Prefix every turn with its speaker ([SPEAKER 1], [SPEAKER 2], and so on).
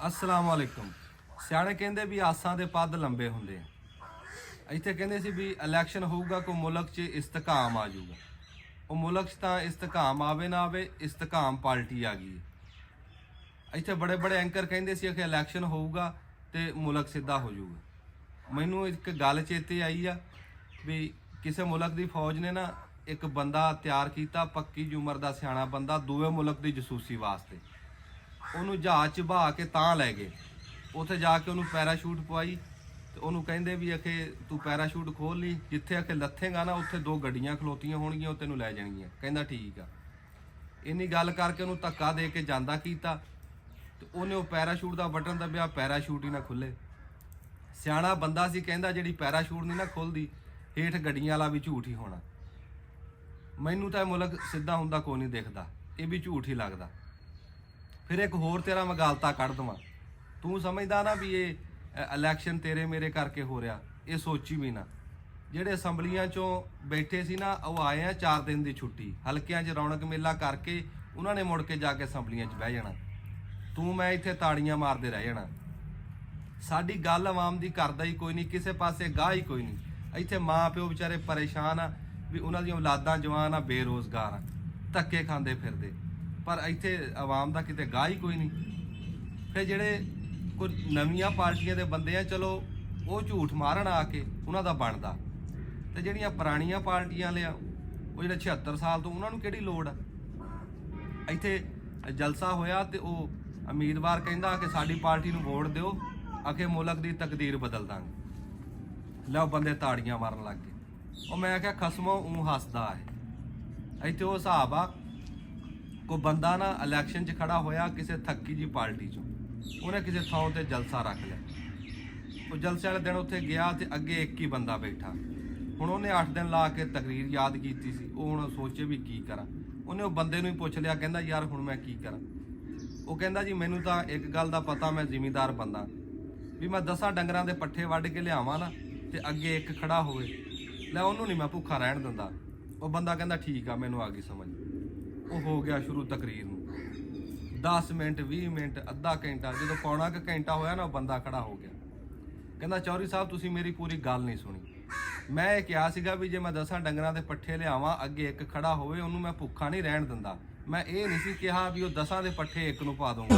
[SPEAKER 1] अस्सलाम वालेकुम। सियाणे कहते भी आसां दे पद लंबे होंदे आ। इत्थे कहंदे सी भी इलैक्शन होऊगा कोई मुल्क च इस्तेकाम आ जाऊगा। वो मुल्क च तां इस्तेकाम आवे ना आवे, इस्तेकाम पार्टी आ गई। इत्थे बड़े बड़े एंकर कहंदे सी कि इलैक्शन होऊगा ते मुल्क सीधा हो जाऊगा। मैनू एक गल चेते आई आ भी किसी मुल्क की फौज ने ना एक बंदा तैयार किया, पक्की उम्र का सियाणा बंदा, दूए मुल्क की जसूसी वास्ते। ਉਹਨੂੰ ਜਹਾਜ਼ 'ਚ ਬਹਾ ਕੇ ਤਾਂ ਲੈ ਗਏ। ਉੱਥੇ ਜਾ ਕੇ ਉਹਨੂੰ ਪੈਰਾਸ਼ੂਟ ਪਵਾਈ ਤੇ ਉਹਨੂੰ ਕਹਿੰਦੇ ਵੀ ਅਖੇ ਤੂੰ ਪੈਰਾਸ਼ੂਟ ਖੋਲ ਲਈ, ਜਿੱਥੇ ਅਖੇ ਲੱਥੇਗਾ ਨਾ ਉੱਥੇ ਦੋ ਗੱਡੀਆਂ ਖਲੋਤੀਆਂ ਹੋਣਗੀਆਂ, ਉਹ ਤੈਨੂੰ ਲੈ ਜਾਣਗੀਆਂ। ਕਹਿੰਦਾ ਠੀਕ ਆ। ਇੰਨੀ ਗੱਲ ਕਰਕੇ ਉਹਨੂੰ ਧੱਕਾ ਦੇ ਕੇ ਜਾਂਦਾ ਕੀਤਾ ਤੇ ਉਹਨੇ ਉਹ ਪੈਰਾਸ਼ੂਟ ਦਾ ਬਟਨ ਦੱਬਿਆ, ਪੈਰਾਸ਼ੂਟ ਹੀ ਨਾ ਖੁੱਲੇ। ਸਿਆਣਾ ਬੰਦਾ ਸੀ, ਕਹਿੰਦਾ ਜਿਹੜੀ ਪੈਰਾਸ਼ੂਟ ਨਹੀਂ ਨਾ ਖੁੱਲਦੀ ਹੇਠ ਗੱਡੀਆਂ ਵਾਲਾ ਵੀ ਝੂਠ ਹੀ ਹੋਣਾ। ਮੈਨੂੰ ਤਾਂ ਮੁਲਕ ਸਿੱਧਾ ਹੁੰਦਾ ਕੋਈ ਨਹੀਂ ਦਿਖਦਾ, ਇਹ ਵੀ ਝੂਠ ਹੀ ਲੱਗਦਾ। फिर एक होर तेरा मैं गल तां कढ़ देवां, तू समझदा ना भी ये इलैक्शन तेरे मेरे करके हो रहा, ये सोची भी ना। ਜਿਹੜੇ असैम्बलियां चों बैठे सी ना वो आए हैं 4 दिन की छुट्टी, हल्कियां च रौनक मेला करके उन्होंने मुड़ के जाके असैम्बलियां च बह जाना। तू मैं इत्थे ताड़ियां मारदे रह जाना। साडी गल आवाम दी करदा ही कोई नहीं, किसे पासे गाह ही कोई नहीं। इत्थे माँ प्यो बेचारे परेशान आ भी उन्हां दी औलादां जवान आ, बेरोज़गार आ, धक्के खांदे फिरदे, पर इत्थे आवाम दा किते गाह ही कोई नहीं। फिर जेड़े कोई नवीं पार्टियां दे बंदे आ, चलो वो झूठ मारन आके उन्हां दा बनदा, ते ਜਿਹੜੀਆਂ ਪੁਰਾਣੀਆਂ ਪਾਰਟੀਆਂ ਲਿਆ ਉਹ ਜਿਹੜੇ 76 ਸਾਲ ਤੋਂ ਉਹਨਾਂ ਨੂੰ ਕਿਹੜੀ ਲੋੜ ਆ। ਇੱਥੇ ਜਲਸਾ ਹੋਇਆ ਤੇ ਉਹ ਉਮੀਦਵਾਰ ਕਹਿੰਦਾ ਕਿ ਸਾਡੀ ਪਾਰਟੀ ਨੂੰ ਵੋਟ ਦਿਓ, ਆਖੇ ਮੁਲਕ ਦੀ ਤਕਦੀਰ ਬਦਲ ਦਾਂਗੇ। ਲਓ ਬੰਦੇ ਤਾੜੀਆਂ ਮਾਰਨ ਲੱਗ ਗਏ। ਉਹ ਮੈਂ ਆਖਿਆ ਖਸਮੋਂ ਹੱਸਦਾ ਹੈ। ਇੱਥੇ ਉਹ ਹਿਸਾਬ ਆ, ਕੋਈ ਬੰਦਾ ਨਾ ਇਲੈਕਸ਼ਨ 'ਚ ਖੜਾ ਹੋਇਆ ਕਿਸੇ ਥੱਕੀ ਜੀ ਪਾਰਟੀ 'ਚੋਂ, ਉਹਨੇ ਕਿਸੇ ਥਾਂ ਤੇ ਜਲਸਾ ਰੱਖ ਲਿਆ। ਉਹ ਜਲਸੇ ਵਾਲੇ ਦਿਨ ਉੱਥੇ ਗਿਆ ਤੇ ਅੱਗੇ ਇੱਕ ਹੀ ਬੰਦਾ ਬੈਠਾ। ਹੁਣ ਉਹਨੇ 8 ਦਿਨ ਲਾ ਕੇ ਤਕਰੀਰ ਯਾਦ ਕੀਤੀ ਸੀ। ਉਹ ਹੁਣ ਸੋਚੇ ਵੀ ਕੀ ਕਰਾਂ। ਉਹਨੇ ਉਹ ਬੰਦੇ ਨੂੰ ਹੀ ਪੁੱਛ ਲਿਆ, ਕਹਿੰਦਾ ਯਾਰ ਹੁਣ ਮੈਂ ਕੀ ਕਰਾਂ। ਉਹ ਕਹਿੰਦਾ ਜੀ ਮੈਨੂੰ ਤਾਂ ਇੱਕ ਗੱਲ ਦਾ ਪਤਾ, ਮੈਂ ਜ਼ਿਮੀਂਦਾਰ ਬੰਦਾ, ਵੀ ਮੈਂ 10 ਡੰਗਰਾਂ ਦੇ ਪੱਠੇ ਵੱਢ ਕੇ ਲਿਆਵਾਂ ਨਾ ਤੇ ਅੱਗੇ ਇੱਕ ਖੜਾ ਹੋਵੇ, ਲੈ ਉਹਨੂੰ ਨਹੀਂ ਮੈਂ ਭੁੱਖਾ ਰਹਿਣ ਦਿੰਦਾ। ਉਹ ਬੰਦਾ ਕਹਿੰਦਾ ਠੀਕ ਆ, ਮੈਨੂੰ ਆ ਗਈ ਸਮਝ। ਉਹ ਹੋ ਗਿਆ ਸ਼ੁਰੂ ਤਕਰੀਰ ਨੂੰ। 10 ਮਿੰਟ 20 ਮਿੰਟ ਅੱਧਾ ਘੰਟਾ, ਜਦੋਂ ਪੌਣਾ ਕੁ ਘੰਟਾ ਹੋਇਆ ਨਾ ਉਹ ਬੰਦਾ ਖੜਾ ਹੋ ਗਿਆ। ਕਹਿੰਦਾ ਚੌਧਰੀ ਸਾਹਿਬ ਤੁਸੀਂ ਮੇਰੀ ਪੂਰੀ ਗੱਲ ਨਹੀਂ ਸੁਣੀ। ਮੈਂ ਇਹ ਕਿਹਾ ਸੀਗਾ ਵੀ ਜੇ ਮੈਂ 10 ਡੰਗਰਾਂ ਦੇ ਪੱਠੇ ਲਿਆਵਾਂ ਅੱਗੇ ਇੱਕ ਖੜਾ ਹੋਵੇ, ਉਹਨੂੰ ਮੈਂ ਭੁੱਖਾ ਨਹੀਂ ਰਹਿਣ ਦਿੰਦਾ। ਮੈਂ ਇਹ ਨਹੀਂ ਸੀ ਕਿਹਾ ਵੀ ਉਹ 10 ਦੇ ਪੱਠੇ ਇੱਕ ਨੂੰ ਪਾ ਦੂੰਗਾ।